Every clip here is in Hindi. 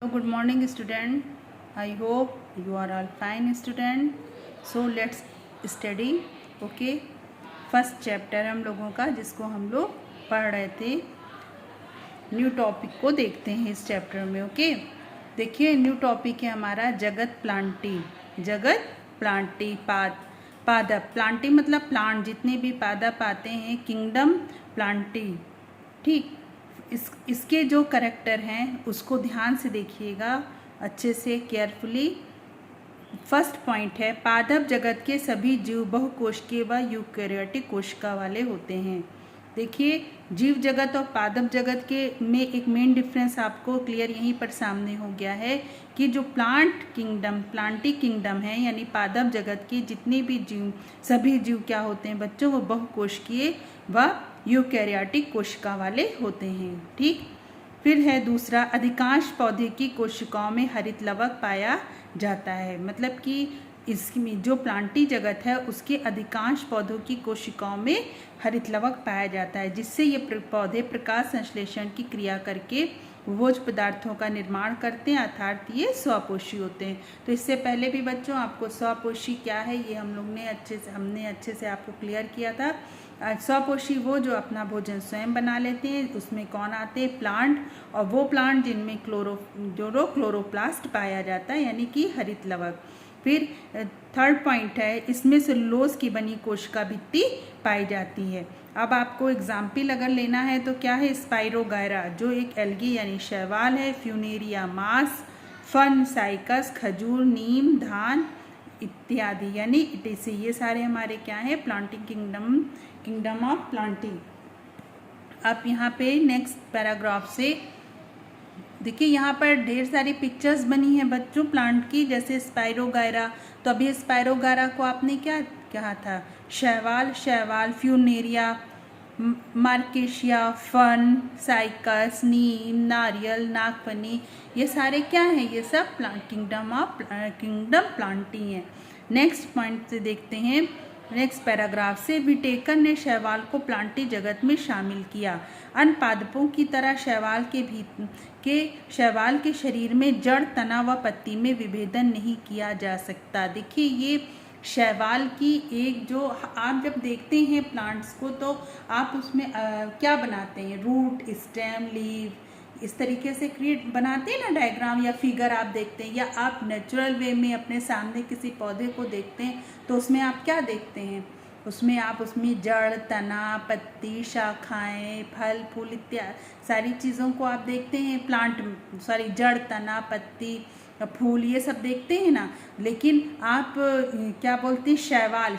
Good morning student. I hope you are all fine student. So let's study. Okay. First chapter हम लोगों का जिसको हम लोग पढ़ रहे थे, न्यू टॉपिक को देखते हैं इस चैप्टर में. ओके देखिए, न्यू टॉपिक है हमारा जगत प्लांटी. जगत प्लांटी पादप. प्लांटी मतलब प्लांट, जितने भी पादप आते हैं. Kingdom Plantae. ठीक, इसके जो करेक्टर हैं उसको ध्यान से देखिएगा, अच्छे से केयरफुली. फर्स्ट पॉइंट है, पादप जगत के सभी जीव बहुकोशिकीय व यूकैरियोटिक कोशिका वाले होते हैं. देखिए, जीव जगत और पादप जगत के में एक मेन डिफरेंस आपको क्लियर यहीं पर सामने हो गया है कि जो प्लांटी किंगडम है, यानी पादप जगत के जितने भी जीव, सभी जीव क्या होते हैं बच्चों, वो बहुकोशिकीय व यूकैरियोटिक कोशिका वाले होते हैं. ठीक, फिर है दूसरा, अधिकांश पौधे की कोशिकाओं में हरित लवक पाया जाता है. मतलब कि इसमें जो प्लांटी जगत है उसके अधिकांश पौधों की कोशिकाओं में हरित लवक पाया जाता है, जिससे ये पौधे प्रकाश संश्लेषण की क्रिया करके भोज्य पदार्थों का निर्माण करते हैं, अर्थात ये स्वपोषी होते हैं. तो इससे पहले भी बच्चों आपको स्वपोषी क्या है ये हमने अच्छे से आपको क्लियर किया था. स्वपोषी वो जो अपना भोजन स्वयं बना लेते हैं. उसमें कौन आते हैं, प्लांट, और वो प्लांट जिनमें क्लोरोप्लास्ट पाया जाता है, यानी कि हरित लवक. फिर थर्ड पॉइंट है, इसमें सेलुलोज की बनी कोशिका भित्ति पाई जाती है. अब आपको एग्जाम्पल अगर लेना है तो क्या है, स्पाइरोगायरा जो एक एल्गी यानी शैवाल है, फ्यूनेरिया मास, फन, साइकस खजूर, नीम, धान इत्यादि, यानी इटिसी. ये सारे हमारे क्या है, प्लांटिंग किंगडम ऑफ प्लांटिंग. अब यहाँ पे नेक्स्ट पैराग्राफ से देखिए, यहाँ पर ढेर सारी पिक्चर्स बनी हैं बच्चों प्लांट की, जैसे स्पाइरोगायरा. तो अभी स्पाइरोगायरा को आपने क्या कहा था, शैवाल, फ्यूनेरिया, मार्केशिया, फन, साइकस, नीम, नारियल, नागफनी, ये सारे क्या हैं, ये सब किंगडम प्लांटी हैं. नेक्स्ट पॉइंट से देखते हैं, नेक्स्ट पैराग्राफ से, विटेकर ने शैवाल को प्लांटी जगत में शामिल किया. अन्य पादपों की तरह शैवाल के शरीर में जड़, तना व पत्ती में विभेदन नहीं किया जा सकता. देखिए, ये शैवाल की एक जो आप जब देखते हैं प्लांट्स को तो आप उसमें क्या बनाते हैं, रूट, स्टेम, लीव, इस तरीके से क्रिएट बनाते हैं ना, डायग्राम या फिगर आप देखते हैं, या आप नेचुरल वे में अपने सामने किसी पौधे को देखते हैं तो उसमें आप क्या देखते हैं, उसमें जड़, तना, पत्ती, शाखाएं, फल, फूल इत्यादि सारी चीज़ों को आप देखते हैं. जड़, तना, पत्ती, फूल, ये सब देखते हैं ना. लेकिन आप क्या बोलते हैं,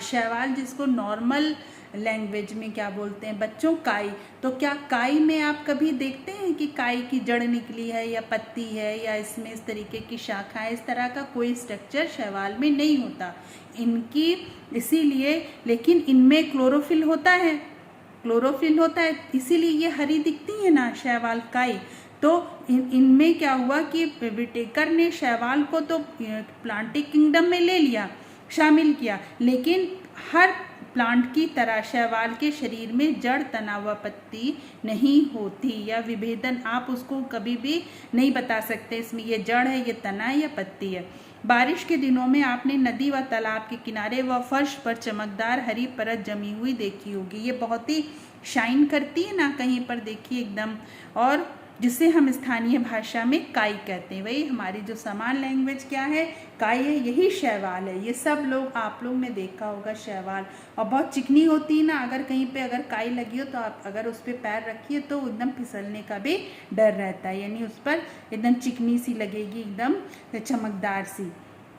शैवाल जिसको नॉर्मल लैंग्वेज में क्या बोलते हैं बच्चों, काई. तो क्या काई में आप कभी देखते हैं कि काई की जड़ निकली है या पत्ती है या इसमें इस तरीके की शाखा है, इस तरह का कोई स्ट्रक्चर शैवाल में नहीं होता इनकी. इसीलिए, लेकिन इनमें क्लोरोफिल होता है, इसीलिए ये हरी दिखती है ना शैवाल काई. तो इनमें क्या हुआ कि विटेकर ने शैवाल को तो प्लांटी किंगडम में ले लिया, शामिल किया, लेकिन हर प्लांट की तरह शैवाल के शरीर में जड़, तना व पत्ती नहीं होती, या विभेदन आप उसको कभी भी नहीं बता सकते इसमें ये जड़ है, ये तना है या पत्ती है. बारिश के दिनों में आपने नदी व तालाब के किनारे व फर्श पर चमकदार हरी परत जमी हुई देखी होगी. ये बहुत ही शाइन करती है ना कहीं पर, देखिए एकदम, और जिसे हम स्थानीय भाषा में काई कहते हैं. वही हमारी जो समान लैंग्वेज क्या है, काई है, यही शैवाल है. ये सब आप लोग ने देखा होगा शैवाल, और बहुत चिकनी होती है ना, अगर कहीं पे अगर काई लगी हो तो आप अगर उस पर पैर रखिए तो एकदम फिसलने का भी डर रहता है, यानी उस पर एकदम चिकनी सी लगेगी, एकदम चमकदार सी.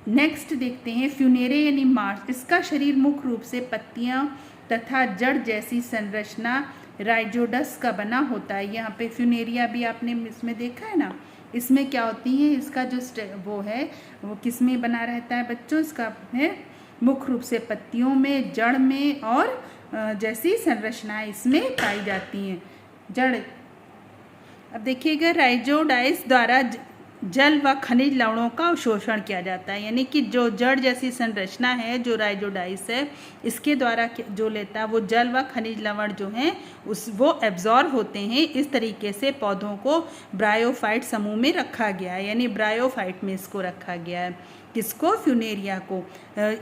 नेक्स्ट देखते हैं, फ्यूनेरिया यानी मार्स. इसका शरीर मुख्य रूप से पत्तियां तथा जड़ जैसी संरचना राइजोडस का बना होता है. यहाँ पे फ्यूनेरिया भी आपने इसमें देखा है ना, इसमें क्या होती है, इसका जो वो है वो किस में बना रहता है बच्चों, इसका है मुख्य रूप से पत्तियों में, जड़ में, और जैसी संरचनाएं इसमें पाई जाती हैं. जड़, अब देखिएगा, राइजोडाइस द्वारा जल व खनिज लवणों का अवशोषण किया जाता है, यानी कि जो जड़ जैसी संरचना है, जो राइजोडाइस है, इसके द्वारा जो लेता है वो जल व खनिज लवण जो हैं वो एब्जॉर्ब होते हैं। इस तरीके से पौधों को ब्रायोफाइट समूह में रखा गया है, यानी ब्रायोफाइट में इसको रखा गया है। किसको? फ्यूनेरिया को।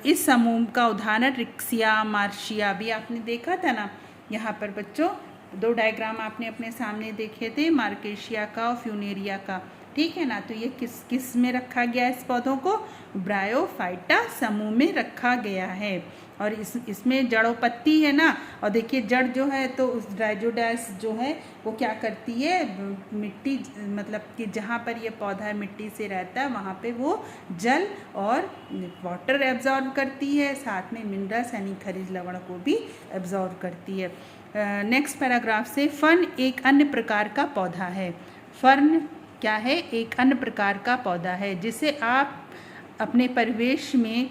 इस समूह का उदाहरण रिक्सिया, मार्शिया भी आपने देखा था ना। यहाँ पर बच्चों 2 डायग्राम आपने अपने सामने देखे थे, मार्केशिया का और फ्यूनेरिया का, ठीक है ना। तो ये किस में रखा गया है? इस पौधों को ब्रायोफाइटा समूह में रखा गया है। और इसमें जड़ों पत्ती है ना, और देखिए जड़ जो है तो उस राइजोडाइस जो है वो क्या करती है, मिट्टी, मतलब कि जहाँ पर ये पौधा मिट्टी से रहता है वहाँ पे वो जल और वाटर एब्जॉर्ब करती है, साथ में मिनरल्स यानी खनिज लवण को भी एब्जॉर्ब करती है। नेक्स्ट पैराग्राफ से, फर्न एक अन्य प्रकार का पौधा है। फर्न क्या है? एक अन्य प्रकार का पौधा है जिसे आप अपने परिवेश में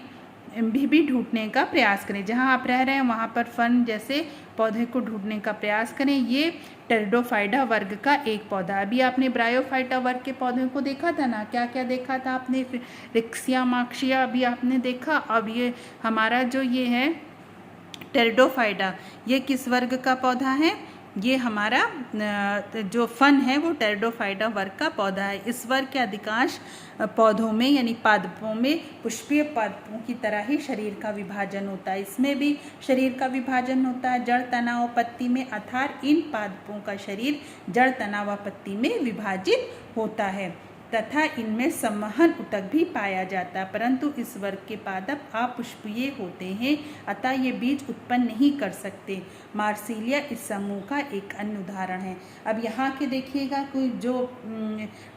भी ढूंढने का प्रयास करें। जहां आप रह रहे हैं वहां पर फर्न जैसे पौधे को ढूंढने का प्रयास करें। ये टेरिडोफाइटा वर्ग का एक पौधा। अभी आपने ब्रायोफाइटा वर्ग के पौधों को देखा था ना, क्या क्या देखा था आपने? रिक्सिया, मार्शिया अभी आपने देखा। अब ये हमारा जो ये है टेरिडोफाइटा, ये किस वर्ग का पौधा है? ये हमारा जो फन है वो टेरिडोफाइटा वर्ग का पौधा है। इस वर्ग के अधिकांश पौधों में यानी पादपों में पुष्पीय पादपों की तरह ही शरीर का विभाजन होता है। इसमें भी शरीर का विभाजन होता है जड़, तना और पत्ती में, अर्थात इन पादपों का शरीर जड़, तना व पत्ती में विभाजित होता है तथा इनमें संवहन ऊतक भी पाया जाता है, परंतु इस वर्ग के पादप अपुष्पीय होते हैं, अतः ये बीज उत्पन्न नहीं कर सकते। मार्सिलिया इस समूह का एक अन्य उदाहरण है। अब यहाँ के देखिएगा कोई जो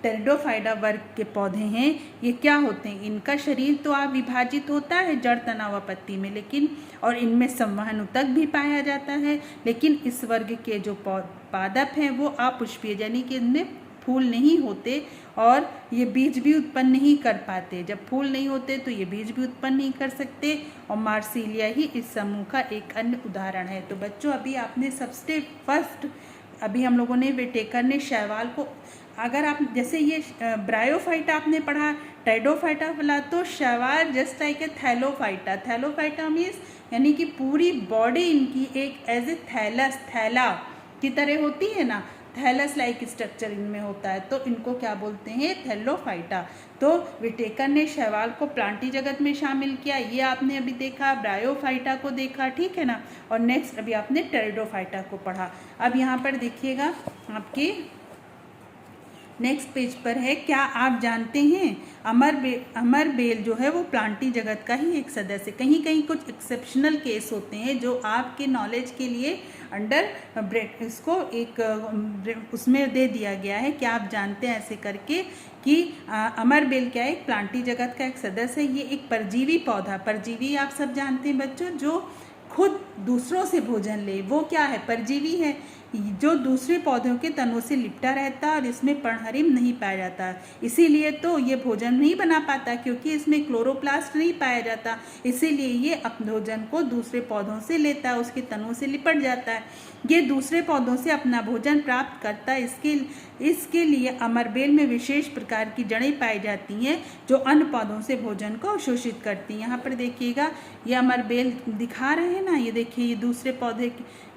टेरिडोफाइटा वर्ग के पौधे हैं ये क्या होते हैं? इनका शरीर तो विभाजित होता है जड़, तना व पत्ती में, लेकिन और इनमें संवहन ऊतक भी पाया जाता है, लेकिन इस वर्ग के जो पादप हैं वो अपुष्पीय यानी कि इनमें फूल नहीं होते और ये बीज भी उत्पन्न नहीं कर पाते। जब फूल नहीं होते तो ये बीज भी उत्पन्न नहीं कर सकते, और मार्सिलिया ही इस समूह का एक अन्य उदाहरण है। तो बच्चों अभी आपने सबसे फर्स्ट अभी हम लोगों ने विटेकर ने शैवाल को, अगर आप जैसे ये ब्रायोफाइटा आपने पढ़ा, टेरिडोफाइटा वाला, तो शैवाल just like a Thallophyta. Thallophyta means यानी कि पूरी बॉडी इनकी एक एज ए थैला की तरह होती है ना, थैलस लाइक स्ट्रक्चर इनमें होता है, तो इनको क्या बोलते हैं? थैलोफाइटा। तो विटेकर ने शैवाल को प्लांटी जगत में शामिल किया, ये आपने अभी देखा, ब्रायोफाइटा को देखा, ठीक है ना। और नेक्स्ट अभी आपने टेरिडोफाइटा को पढ़ा। अब यहाँ पर देखिएगा आपकी नेक्स्ट पेज पर है, क्या आप जानते हैं अमर बेल जो है वो प्लांटी जगत का ही एक सदस्य। कहीं कहीं कुछ एक्सेप्शनल केस होते हैं जो आपके नॉलेज के लिए अंडर इसको एक उसमें दे दिया गया है। क्या आप जानते हैं ऐसे करके कि अमर बेल क्या है? एक प्लांटी जगत का एक सदस्य है। ये एक परजीवी पौधा, परजीवी आप सब जानते हैं बच्चों, जो खुद दूसरों से भोजन ले, वो क्या है? परजीवी है, जो दूसरे पौधों के तनों से लिपटा रहता है और इसमें पर्णहरिम नहीं पाया जाता, इसीलिए तो ये भोजन नहीं बना पाता, क्योंकि इसमें क्लोरोप्लास्ट नहीं पाया जाता, इसीलिए ये अपने भोजन को दूसरे पौधों से लेता है, उसके तनों से लिपट जाता है, ये दूसरे पौधों से अपना भोजन प्राप्त करता है। इसके लिए अमरबेल में विशेष प्रकार की जड़ें पाई जाती हैं जो अन्य पौधों से भोजन को अवशोषित करती हैं। यहाँ पर देखिएगा ये अमरबेल दिखा रहे हैं ना, ये देखिए ये दूसरे पौधे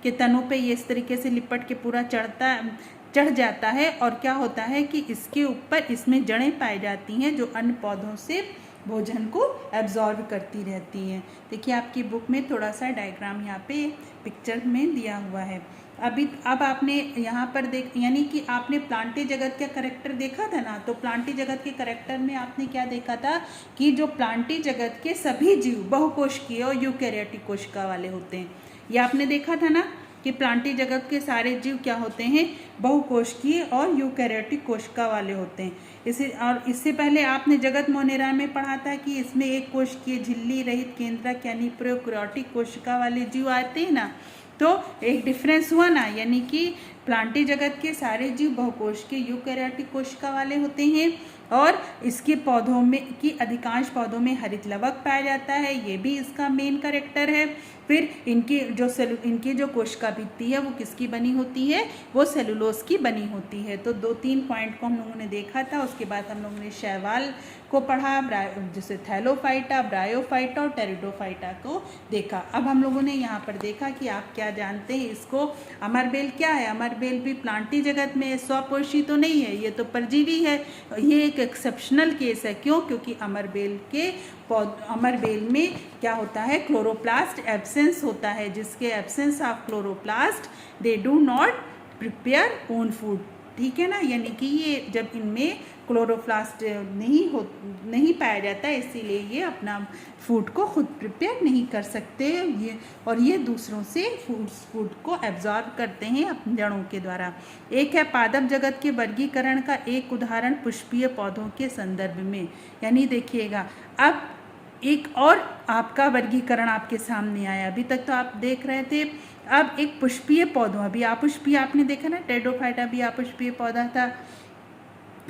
के तनों पे ये इस तरीके से लिपट के पूरा चढ़ जाता है, और क्या होता है कि इसके ऊपर इसमें जड़ें पाई जाती हैं जो अन्य पौधों से भोजन को एब्जॉर्ब करती रहती हैं। देखिए आपकी बुक में थोड़ा सा डायग्राम यहाँ पे पिक्चर में दिया हुआ है। अब आपने यहाँ पर यानी कि आपने प्लांटी जगत का करैक्टर देखा था ना, तो प्लांटी जगत के करैक्टर में आपने क्या देखा था कि जो प्लांटी जगत के सभी जीव बहुकोशिकीय और यूकैरियोटिक कोशिका वाले होते हैं। ये आपने देखा था ना कि प्लांटी जगत के सारे जीव क्या होते हैं? बहुकोशिकीय और यूकैरियोटिक कोशिका वाले होते हैं। इससे पहले आपने जगत मोनेरा में पढ़ा था कि इसमें एक कोशिकीय झिल्ली रहित केंद्रक यानी प्रोकैरियोटिक कोशिका वाले जीव आते हैं ना, तो एक डिफरेंस हुआ ना, यानी कि प्लांटी जगत के सारे जीव बहुकोशिकीय यूकैरियोटिक कोशिका वाले होते हैं और इसके पौधों में की अधिकांश पौधों में हरित लवक पाया जाता है, ये भी इसका मेन कैरेक्टर है। फिर इनकी जो कोशिका भित्ति है वो किसकी बनी होती है, वो सेलुलोज की बनी होती है। तो 2-3 पॉइंट को हम लोगों ने देखा था। उसके बाद हम लोगों ने शैवाल को पढ़ा, जैसे थैलोफाइटा, ब्रायोफाइटा और टेरिडोफाइटा को देखा। अब हम लोगों ने यहाँ पर देखा कि आप क्या जानते हैं इसको, अमरबेल क्या है। अमरबेल भी प्लांटी जगत में स्वपोषी तो नहीं है, ये तो परजीवी है। ये एक एक्सेप्शनल केस है। क्यों? क्योंकि अमरबेल में क्या होता है, क्लोरोप्लास्ट एब्सेंस होता है, जिसके absence of chloroplast they do not prepare own food. ठीक है ना, यानी कि ये जब इनमें क्लोरोप्लास्ट नहीं पाया जाता, इसीलिए ये अपना फूड को खुद प्रिपेयर नहीं कर सकते ये दूसरों से फूड को एब्जॉर्ब करते हैं अपनी जड़ों के द्वारा। एक है पादप जगत के वर्गीकरण का एक उदाहरण पुष्पीय पौधों के संदर्भ में। यानी देखिएगा, अब एक और आपका वर्गीकरण आपके सामने आया। अभी तक तो आप देख रहे थे, अब एक पुष्पीय पौधों, अभी अपुष्पीय आपने देखा ना, टेरिडोफाइटा भी अपुष्पीय पौधा था।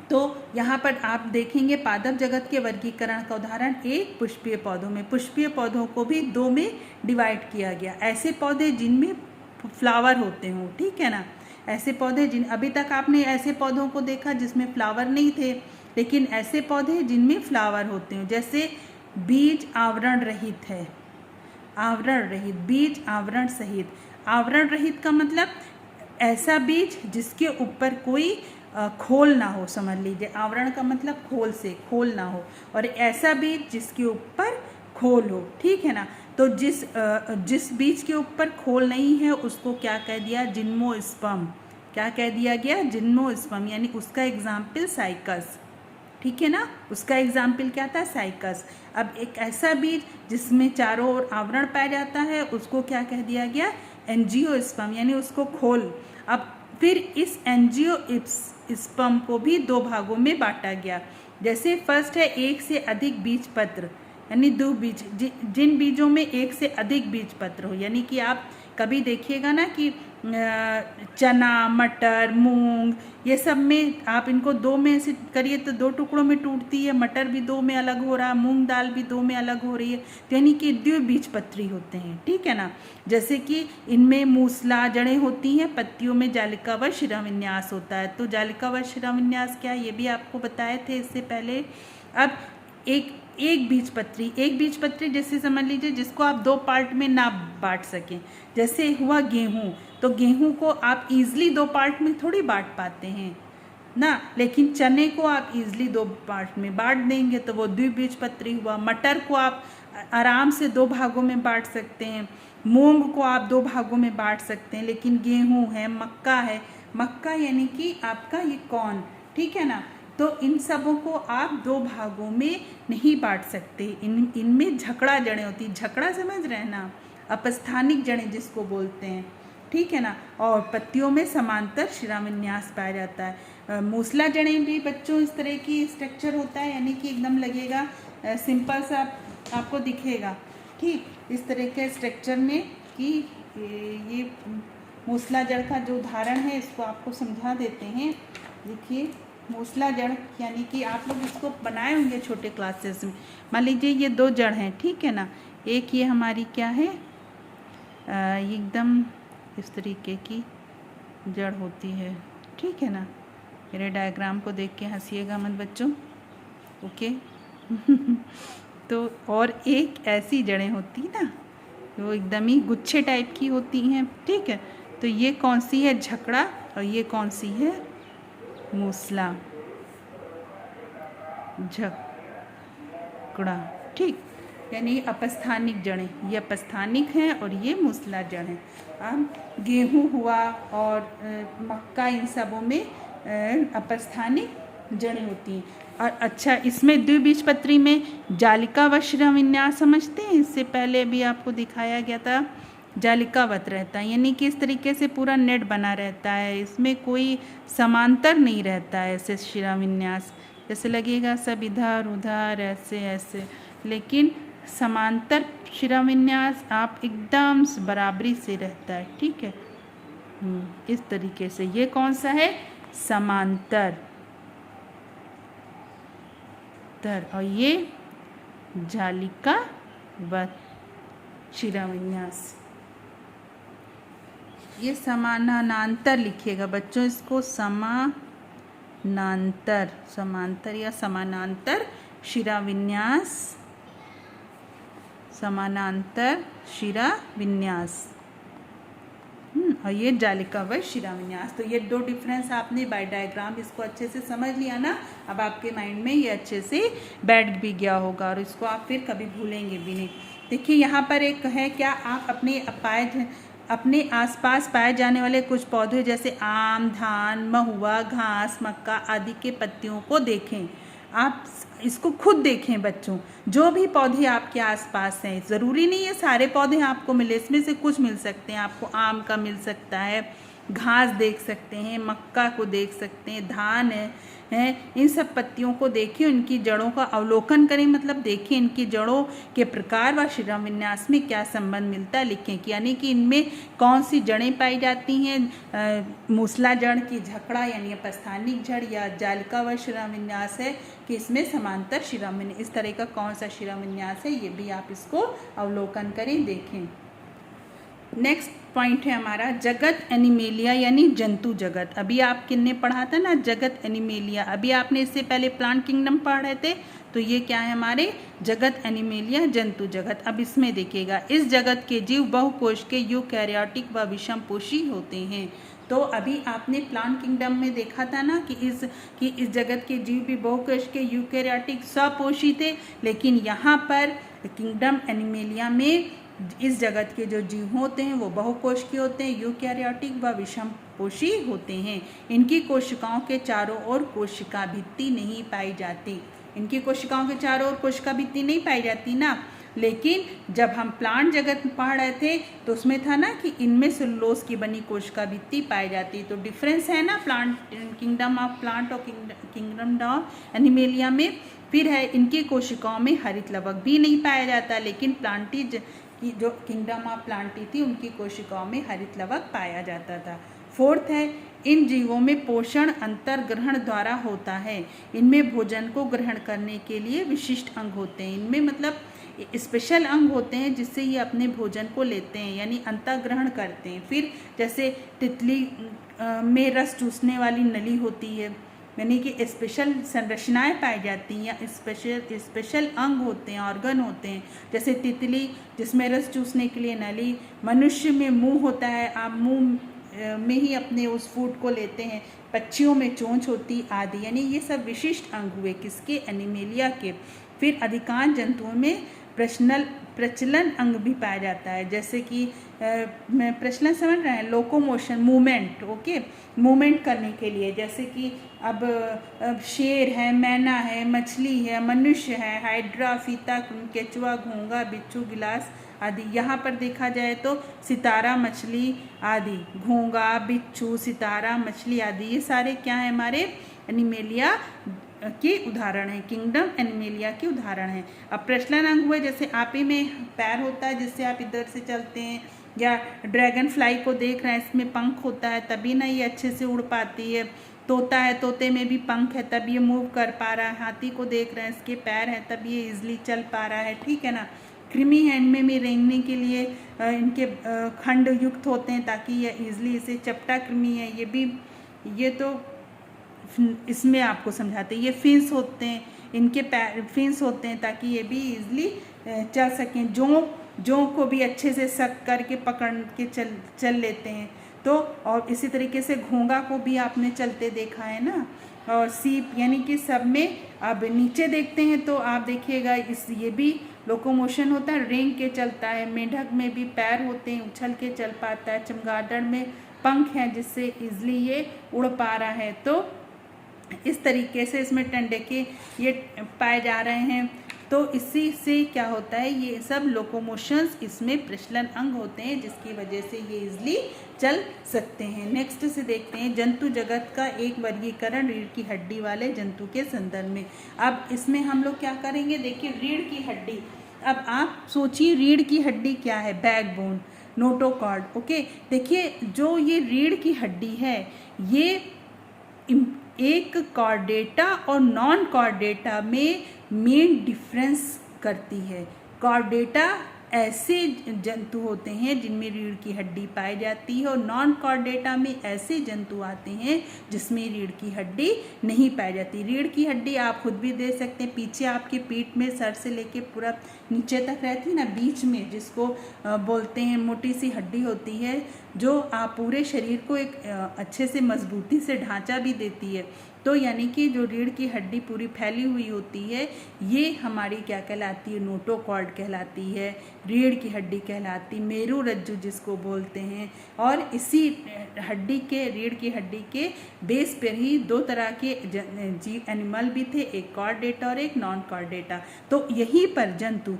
तो यहाँ पर आप देखेंगे पादप जगत के वर्गीकरण का उदाहरण एक पुष्पीय पौधों में। पुष्पीय पौधों को भी 2 में डिवाइड किया गया। ऐसे पौधे जिनमें फ्लावर होते हों, ठीक है ना, ऐसे पौधे अभी तक आपने ऐसे पौधों को देखा जिसमें फ्लावर नहीं थे, लेकिन ऐसे पौधे जिनमें फ्लावर होते हों, जैसे बीज आवरण रहित है, आवरण रहित, बीज आवरण सहित। आवरण रहित का मतलब ऐसा बीज जिसके ऊपर कोई खोल ना हो, समझ लीजिए। आवरण का मतलब खोल ना हो, और ऐसा बीज जिसके ऊपर खोल हो, ठीक है ना। तो जिस बीज के ऊपर खोल नहीं है उसको क्या कह दिया, जिम्नोस्पर्म। क्या कह दिया गया, जिम्नोस्पर्म। यानी उसका एग्जाम्पल साइकस, ठीक है ना, उसका एग्जाम्पल क्या था, साइकस। अब एक ऐसा बीज जिसमें चारों ओर आवरण पाया जाता है उसको क्या कह दिया गया, एंजियोस्पर्म, यानी उसको खोल। अब फिर इस एंजियोस्पर्म को भी 2 भागों में बांटा गया। जैसे फर्स्ट है एक से अधिक बीज पत्र, यानी 2 बीज, जिन बीजों में एक से अधिक बीज पत्र हो। यानी कि आप कभी देखिएगा ना कि चना, मटर, मूंग, ये सब में आप इनको 2 में ऐसे करिए तो 2 टुकड़ों में टूटती है। मटर भी 2 में अलग हो रहा है, मूंग दाल भी 2 में अलग हो रही है। तो यानी कि द्विबीजपत्री होते हैं, ठीक है ना। जैसे कि इनमें मूसला जड़ें होती हैं, पत्तियों में जालिका व शिराविन्यास होता है। तो जालिका व शिराविन्यास क्या है, ये भी आपको बताए थे इससे पहले। अब एक बीजपत्री जैसे समझ लीजिए जिसको आप 2 पार्ट में ना बांट सकें। जैसे हुआ गेहूं, तो गेहूं को आप इजीली 2 पार्ट में थोड़ी बांट पाते हैं ना, लेकिन चने को आप इजीली 2 पार्ट में बांट देंगे तो वो द्विबीजपत्री हुआ। मटर को आप आराम से 2 भागों में बांट सकते हैं, मूंग को आप 2 भागों में बांट सकते हैं, लेकिन गेहूं है, मक्का है, मक्का यानी कि आपका ये कॉर्न, ठीक है ना, तो इन सबों को आप 2 भागों में नहीं बांट सकते। इनमें झकड़ा जड़ें होती, झकड़ा समझ रहे हैं ना, अपस्थानिक जड़ें जिसको बोलते हैं, ठीक है ना। और पत्तियों में समांतर शिराविन्यास पाया जाता है। मूसला जड़ें भी बच्चों इस तरह की स्ट्रक्चर होता है, यानी कि एकदम लगेगा सिंपल सा आपको दिखेगा, ठीक इस तरह के स्ट्रक्चर में कि ये मूसला जड़ का जो उदाहरण है इसको आपको समझा देते हैं। देखिए मूसला जड़, यानी कि आप लोग इसको बनाए होंगे छोटे क्लासेस में। मान लीजिए ये 2 जड़ हैं, ठीक है ना, एक ये हमारी क्या है, ये एकदम इस तरीके की जड़ होती है, ठीक है ना। मेरे डायग्राम को देख के हंसिएगा मत बच्चों, ओके। तो और एक ऐसी जड़ें होती ना, वो एकदम ही गुच्छे टाइप की होती हैं, ठीक है। तो ये कौन सी है, झकड़ा, और ये कौन सी है, मूसला, झकड़ा, ठीक। यानी अपस्थानिक जड़ें, ये अपस्थानिक हैं और ये मूसला जड़ हैं। अब गेहूं हुआ और मक्का, इन सबों में अपस्थानिक जड़ें होती हैं। और अच्छा, इसमें द्विबीजपत्री में जालिका व शिराविन्यास समझते हैं, इससे पहले भी आपको दिखाया गया था। जालिकावत रहता है, यानी कि इस तरीके से पूरा नेट बना रहता है, इसमें कोई समांतर नहीं रहता है। ऐसे शिराविन्यास जैसे लगेगा सब इधर उधर ऐसे ऐसे, लेकिन समांतर शिराविन्यास आप एकदम बराबरी से रहता है, ठीक है, इस तरीके से। ये कौन सा है, समांतर, समानांतर, और ये जालिकावत शिराविन्यास। ये समानांतर लिखिएगा बच्चों, इसको समानांतर, समांतर या समानांतर शिराविन्यास, समानांतर शिराविन्यास। और ये जालिकावत शिराविन्यास। तो ये दो डिफरेंस आपने बाय डायग्राम इसको अच्छे से समझ लिया ना। अब आपके माइंड में ये अच्छे से बैठ भी गया होगा और इसको आप फिर कभी भूलेंगे भी नहीं। देखिए यहाँ पर एक है, क्या आप अपने आसपास पाए जाने वाले कुछ पौधे जैसे आम, धान, महुआ, घास, मक्का आदि के पत्तियों को देखें। आप इसको खुद देखें बच्चों, जो भी पौधे आपके आसपास हैं, ज़रूरी नहीं है सारे पौधे आपको मिले, इसमें से कुछ मिल सकते हैं आपको। आम का मिल सकता है, घास देख सकते हैं, मक्का को देख सकते हैं, धान है, इन सब पत्तियों को देखिए, इनकी जड़ों का अवलोकन करें, मतलब देखिए इनकी जड़ों के प्रकार व शिराविन्यास में क्या संबंध मिलता है लिखें। यानी कि इनमें कौन सी जड़ें पाई जाती हैं, मूसला जड़ की झकड़ा यानी अपस्थानिक जड़, या जालिकावत शिराविन्यास है कि इसमें समांतर शिराविन्यास, इस तरह का कौन सा शिराविन्यास है, ये भी आप इसको अवलोकन करें, देखें। नेक्स्ट पॉइंट है हमारा जगत एनिमेलिया यानी जंतु जगत। अभी आप किन्ने पढ़ा था ना, जगत एनिमेलिया। अभी आपने इससे पहले प्लांट किंगडम पढ़ रहे थे, तो ये क्या है हमारे जगत एनिमेलिया, जंतु जगत। अब इसमें देखिएगा, इस जगत के जीव बहुकोश के यूकैरियोटिक व विषमपोषी होते हैं। तो अभी आपने प्लांट किंगडम में देखा था ना कि इस जगत के जीव भी बहुकोश के यूकैरियोटिक स्वपोषी थे, लेकिन यहाँ पर किंगडम एनिमेलिया में इस जगत के जो जीव होते हैं वो बहुकोश के होते हैं, यूकैरियोटिक व विषमपोषी होते हैं। इनकी कोशिकाओं के चारों ओर कोशिका भित्ति नहीं पाई जाती। इनकी कोशिकाओं के चारों ओर कोशिका भित्ति नहीं पाई जाती ना। लेकिन जब हम प्लांट जगत पढ़ रहे थे तो उसमें था ना कि इनमें सेलुलोज की बनी कोशिका भित्ति पाई जाती है। तो डिफरेंस है ना प्लांट, किंगडम ऑफ प्लांट और किंगडम ऑफ एनिमेलिया में। फिर है, इनकी कोशिकाओं में हरित लवक भी नहीं पाया जाता, लेकिन प्लांटी की जो किंगडम ऑफ प्लांटी थी उनकी कोशिकाओं में हरित लवक पाया जाता था। फोर्थ है, इन जीवों में पोषण अंतर ग्रहण द्वारा होता है। इनमें भोजन को ग्रहण करने के लिए विशिष्ट अंग होते हैं। इनमें मतलब स्पेशल अंग होते हैं जिससे ये अपने भोजन को लेते हैं, यानी अंतर ग्रहण करते हैं। फिर जैसे तितली में रस चूसने वाली नली होती है, यानी कि स्पेशल संरचनाएं पाई जाती हैं या स्पेशल अंग होते हैं, ऑर्गन होते हैं। जैसे तितली जिसमें रस चूसने के लिए नली, मनुष्य में मुंह होता है, आप मुंह में ही अपने उस फूड को लेते हैं, पक्षियों में चोंच होती आदि। यानी ये सब विशिष्ट अंग हुए किसके, एनिमेलिया के। फिर अधिकांश जंतुओं में प्रचलन अंग भी पाया जाता है, जैसे कि प्रचलन समझ रहे हैं, लोकोमोशन, मूवमेंट, ओके, मूवमेंट करने के लिए। जैसे कि अब शेर है, मैना है, मछली है, मनुष्य है, हाइड्रा, फीता, केचुआ, घोंगा, बिच्छू, गिलास आदि। यहाँ पर देखा जाए तो सितारा मछली आदि, घोंगा, बिच्छू, सितारा मछली आदि, ये सारे क्या है हमारे एनिमेलिया के उदाहरण हैं, किंगडम एनिमेलिया के उदाहरण हैं। अब प्रचलन अंग हुए, जैसे आपी में पैर होता है जिससे आप इधर से चलते हैं, या ड्रैगन फ्लाई को देख रहे हैं, इसमें पंख होता है तभी ना ये अच्छे से उड़ पाती है। तोता है, तोते में भी पंख है तब ये मूव कर पा रहा है। हाथी को देख रहे हैं, इसके पैर हैं तब ये इजिली चल पा रहा है, ठीक है ना। कृमि है, इनमें भी रेंगने के लिए इनके खंड युक्त होते हैं ताकि ये इजिली, इसे चपटा कृमि है ये भी, ये तो इसमें आपको समझाते हैं। ये फिन्स होते हैं, इनके पैर फिन्स होते हैं ताकि ये भी इजिली चल सकें। जोंक को भी अच्छे से सक करके पकड़ के चल लेते हैं। तो और इसी तरीके से घोंगा को भी आपने चलते देखा है ना। और सीप, यानी कि सब में अब नीचे देखते हैं तो आप देखिएगा ये भी लोकोमोशन होता है, रेंग के चलता है। मेंढक में भी पैर होते हैं, उछल के चल पाता है। चमगादड़ में पंख हैं जिससे इजिली ये उड़ पा रहा है। तो इस तरीके से इसमें टंडे के ये पाए जा रहे हैं। तो इसी से क्या होता है, ये सब लोकोमोशंस इसमें प्रचलन अंग होते हैं जिसकी वजह से ये इजिली चल सकते हैं। नेक्स्ट से देखते हैं जंतु जगत का एक वर्गीकरण रीढ़ की हड्डी वाले जंतु के संदर्भ में। अब इसमें हम लोग क्या करेंगे, देखिए रीढ़ की हड्डी। अब आप सोचिए रीढ़ की हड्डी क्या है, बैकबोन, नोटोकॉर्ड, ओके। देखिए जो ये रीढ़ की हड्डी है ये एक कॉर्डेटा और नॉन कॉर्डेटा में मेन डिफरेंस करती है। कॉर्डेटा ऐसे जंतु होते हैं जिनमें रीढ़ की हड्डी पाई जाती है और नॉन कॉर्डेटा में ऐसे जंतु आते हैं जिसमें रीढ़ की हड्डी नहीं पाई जाती। रीढ़ की हड्डी आप खुद भी देख सकते हैं, पीछे आपके पीठ में सर से लेके पूरा नीचे तक रहती है ना, बीच में जिसको बोलते हैं मोटी सी हड्डी होती है जो आप पूरे शरीर को एक अच्छे से मजबूती से ढांचा भी देती है। तो यानी कि जो रीढ़ की हड्डी पूरी फैली हुई होती है ये हमारी क्या कहलाती है, नोटोकॉर्ड कहलाती है, रीढ़ की हड्डी कहलाती, मेरू रज्जु जिसको बोलते हैं। और इसी हड्डी के, रीढ़ की हड्डी के बेस पर ही दो तरह के जीव एनिमल भी थे, एक कॉर्डेटा और एक नॉन कॉर्डेटा। तो यहीं पर जंतु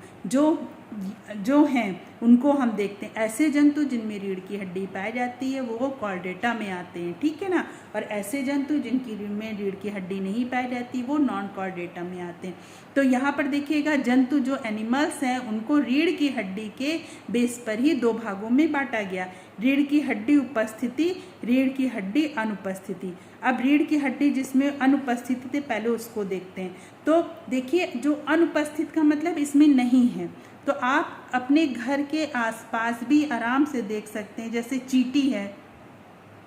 जो हैं उनको हम देखते हैं। ऐसे जंतु जिनमें रीढ़ की हड्डी पाई जाती है वो कॉर्डेटा में आते हैं, ठीक है ना, और ऐसे जंतु जिनकी रीढ़ की हड्डी नहीं पाई जाती वो नॉन कॉर्डेटा में आते हैं। तो यहाँ पर देखिएगा जंतु जो एनिमल्स हैं उनको रीढ़ की हड्डी के बेस पर ही दो भागों में बांटा गया, रीढ़ की हड्डी उपस्थिति, रीढ़ की हड्डी अनुपस्थिति। अब रीढ़ की हड्डी जिसमें अनुपस्थिति थे पहले उसको देखते हैं। तो देखिए जो अनुपस्थित का मतलब इसमें नहीं है, तो आप अपने घर के आसपास भी आराम से देख सकते हैं, जैसे चींटी है,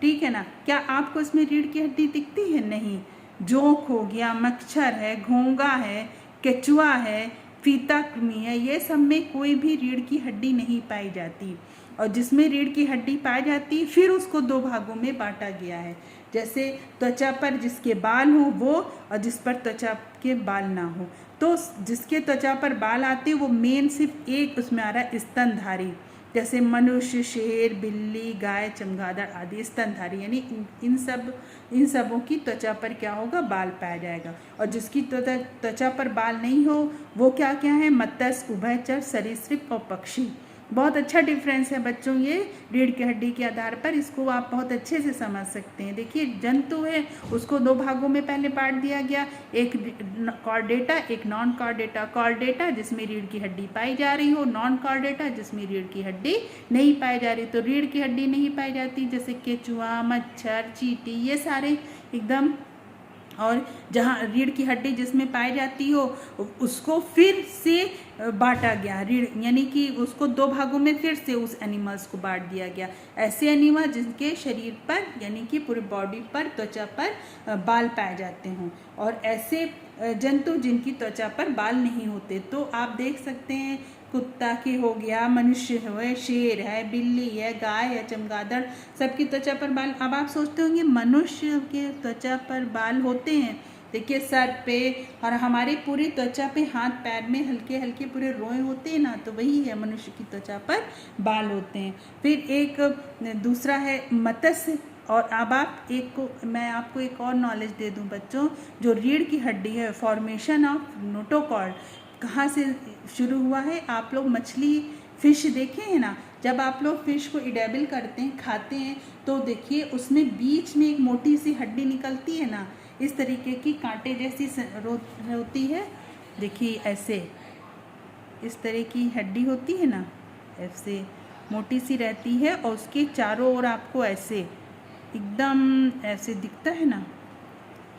ठीक है ना, क्या आपको इसमें रीढ़ की हड्डी दिखती है? नहीं। जोंक हो गया, मच्छर है, घोंगा है, केचुआ है, फीता कृमि है, ये सब में कोई भी रीढ़ की हड्डी नहीं पाई जाती। और जिसमें रीढ़ की हड्डी पाई जाती फिर उसको दो भागों में बांटा गया है, जैसे त्वचा पर जिसके बाल हो वो, और जिस पर त्वचा के बाल ना हो। तो जिसके त्वचा पर बाल आते वो मेन सिर्फ एक उसमें आ रहा है स्तनधारी, जैसे मनुष्य, शेर, बिल्ली, गाय, चमगादड़ आदि स्तनधारी, यानी इन सबों की त्वचा पर क्या होगा, बाल पाया जाएगा। और जिसकी त्वचा पर बाल नहीं हो वो क्या क्या है, मत्स्य, उभयचर, सरीसृप और पक्षी। बहुत अच्छा डिफरेंस है बच्चों ये रीढ़ की हड्डी के आधार पर, इसको आप बहुत अच्छे से समझ सकते हैं। देखिए जंतु है उसको दो भागों में पहले बांट दिया गया, एक कॉर्डेटा, एक नॉन कॉर्डेटा। कॉर्डेटा जिसमें रीढ़ की हड्डी पाई जा रही हो, नॉन कॉर्डेटा जिसमें रीढ़ की हड्डी नहीं पाई जा रही। तो रीढ़ की हड्डी नहीं पाई जाती जैसे केचुआ, मच्छर, चींटी, ये सारे एकदम। और जहाँ रीढ़ की हड्डी जिसमें पाई जाती हो उसको फिर से बांटा गया, रीढ़ यानी कि उसको दो भागों में फिर से उस एनिमल्स को बांट दिया गया। ऐसे एनिमल जिनके शरीर पर यानी कि पूरे बॉडी पर, त्वचा पर बाल पाए जाते हों, और ऐसे जंतु जिनकी त्वचा पर बाल नहीं होते। तो आप देख सकते हैं कुत्ता के हो गया, मनुष्य है, शेर है, बिल्ली है, गाय है, चमगादड़, सबकी त्वचा पर बाल। अब आप सोचते होंगे मनुष्य के त्वचा पर बाल होते हैं, देखिए सर पे और हमारी पूरी त्वचा पे, हाथ पैर में हल्के हल्के पूरे रोए होते हैं ना, तो वही है मनुष्य की त्वचा पर बाल होते हैं। फिर एक दूसरा है मत्स्य। और अब आप मैं आपको एक और नॉलेज दे दूं बच्चों, जो रीढ़ की हड्डी है, फॉर्मेशन ऑफ नोटोकॉर्ड कहाँ से शुरू हुआ है। आप लोग मछली, फिश देखे हैं ना, जब आप लोग फिश को इडेबल करते हैं, खाते हैं, तो देखिए उसमें बीच में एक मोटी सी हड्डी निकलती है ना, इस तरीके की कांटे जैसी होती है, देखिए ऐसे इस तरह की हड्डी होती है ना, ऐसे मोटी सी रहती है, और उसके चारों ओर आपको ऐसे एकदम ऐसे दिखता है ना,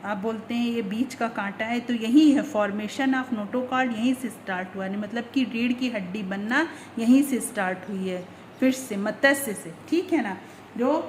आप बोलते हैं ये बीच का कांटा है। तो यही है फॉर्मेशन ऑफ नोटोकॉर्ड, यहीं से स्टार्ट हुआ है, मतलब कि रीढ़ की हड्डी बनना यहीं से स्टार्ट हुई है, फिश से, मत्स्य से, ठीक है ना। जो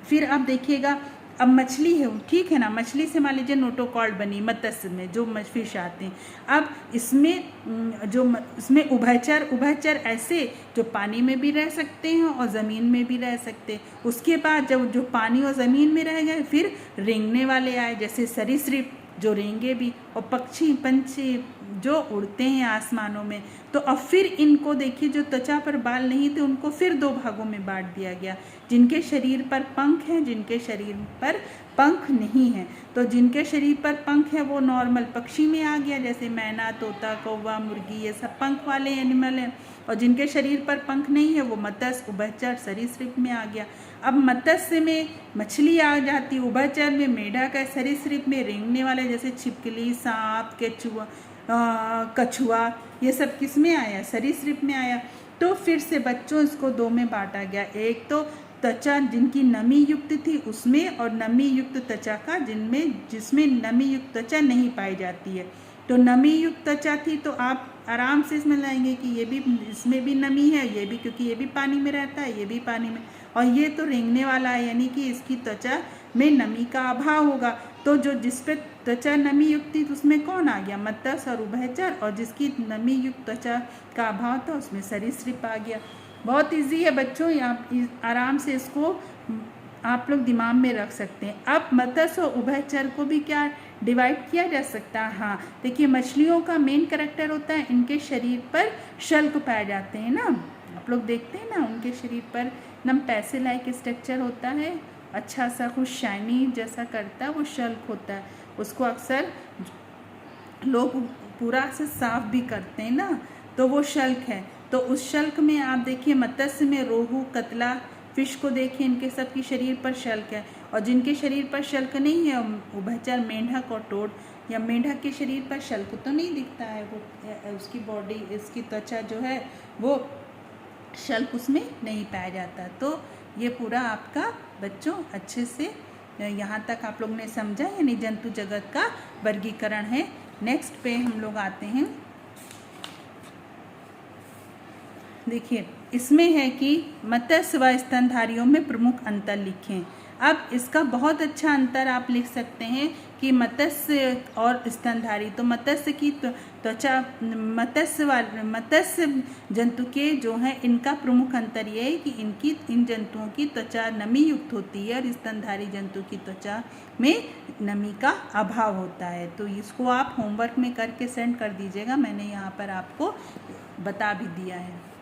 फिर आप देखिएगा अब मछली है, ठीक है ना, मछली से मान लीजिए नोटोकॉर्ड बनी, मत्स्य में जो फिश आते हैं। अब इसमें उभयचर ऐसे जो पानी में भी रह सकते हैं और ज़मीन में भी रह सकते हैं। उसके बाद जब जो पानी और ज़मीन में रह गए फिर रेंगने वाले आए, जैसे सरीसृप जो रेंगे भी, और पंछी जो उड़ते हैं आसमानों में। तो अब फिर इनको देखिए जो त्वचा पर बाल नहीं थे उनको फिर दो भागों में बांट दिया गया, जिनके शरीर पर पंख हैं, जिनके शरीर पर पंख नहीं है। तो जिनके शरीर पर पंख है वो नॉर्मल पक्षी में आ गया, जैसे मैना, तोता, कौवा, मुर्गी, ये सब पंख वाले एनिमल हैं। और जिनके शरीर पर पंख नहीं है वो मत्स्य, उभयचर, सरीसृप में आ गया। अब मत्स्य में मछली आ जाती, उभयचर में मेढक है, सरीसृप में रेंगने वाले जैसे छिपकली, सांप, केचुआ, कछुआ, ये सब किस में आया, सरीसृप में आया। तो फिर से बच्चों इसको दो में बांटा गया, एक तो त्वचा जिनकी नमी युक्त थी उसमें, और नमी युक्त त्वचा का जिसमें नमी युक्त त्वचा नहीं पाई जाती है। तो नमी युक्त त्वचा थी तो आप आराम से इसमें लाएंगे कि ये भी, इसमें भी नमी है, ये भी, क्योंकि ये भी पानी में रहता है, ये भी पानी में, और ये तो रेंगने वाला है, यानी कि इसकी त्वचा में नमी का अभाव होगा। तो जो जिस पे त्वचा नमी युक्त थी उसमें कौन आ गया, मत्स्य और उभयचर, और जिसकी नमी युक्त त्वचा का अभाव था उसमें सरीसृप आ गया। बहुत इजी है बच्चों, आप आराम से इसको आप लोग दिमाग में रख सकते हैं। अब मत्स्य और उभयचर को भी क्या डिवाइड किया जा सकता है। हाँ देखिए, मछलियों का मेन कैरेक्टर होता है, इनके शरीर पर शल्क पाए जाते हैं ना, आप लोग देखते हैं ना, उनके शरीर पर एकदम पैसे लाइक स्ट्रक्चर होता है, अच्छा सा कुछ शाइनी जैसा करता है, वो शल्क होता है। उसको अक्सर लोग पूरा से साफ भी करते हैं ना, तो वो शल्क है। तो उस शल्क में आप देखिए, मत्स्य में रोहू, कतला, फिश को देखिए, इनके सबकी शरीर पर शल्क है। और जिनके शरीर पर शल्क नहीं है, उभयचर, मेंढक और टोड, या मेंढक के शरीर पर शल्क तो नहीं दिखता है, वो उसकी बॉडी, इसकी त्वचा जो है वो शल्क उसमें नहीं पाया जाता। तो ये पूरा आपका बच्चों अच्छे से यहाँ तक आप लोग ने समझा, यानी जंतु जगत का वर्गीकरण है। नेक्स्ट पे हम लोग आते हैं। देखिए, इसमें है कि मत्स्य व स्तनधारियों में प्रमुख अंतर लिखें। अब इसका बहुत अच्छा अंतर आप लिख सकते हैं कि मत्स्य और स्तनधारी, तो मत्स्य की त्वचा, मत्स्य जंतु के जो हैं इनका प्रमुख अंतर ये है कि इन जंतुओं की त्वचा नमी युक्त होती है और स्तनधारी जंतु की त्वचा में नमी का अभाव होता है। तो इसको आप होमवर्क में करके सेंड कर दीजिएगा, मैंने यहाँ पर आपको बता भी दिया है।